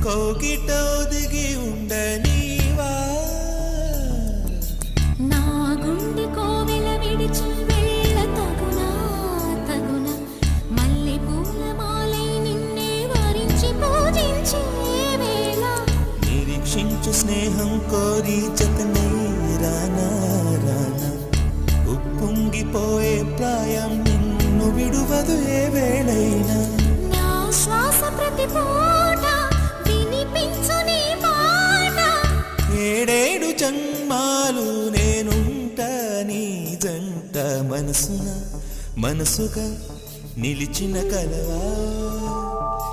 కోకిట ఒదిగి ఉండనీవా నా గుండె కోవెల విడిచి వెళ్ళ తగునా తగునా మల్లె పూల మాలై నిన్నే వరించి పూజించే వేళ నిరీక్షించు స్నేహం కోరి జతనే రానా రానా ఉప్పొంగిపోయే ప్రాయం నిన్ను విడువదు ఏ వేళైనా నా శ్వాస ప్రతి పూట వినిపించు నీ మాట ఏడేడు జన్మాలు నేనుంటా నీ జంట మనసుగా నిలిచిన కలవా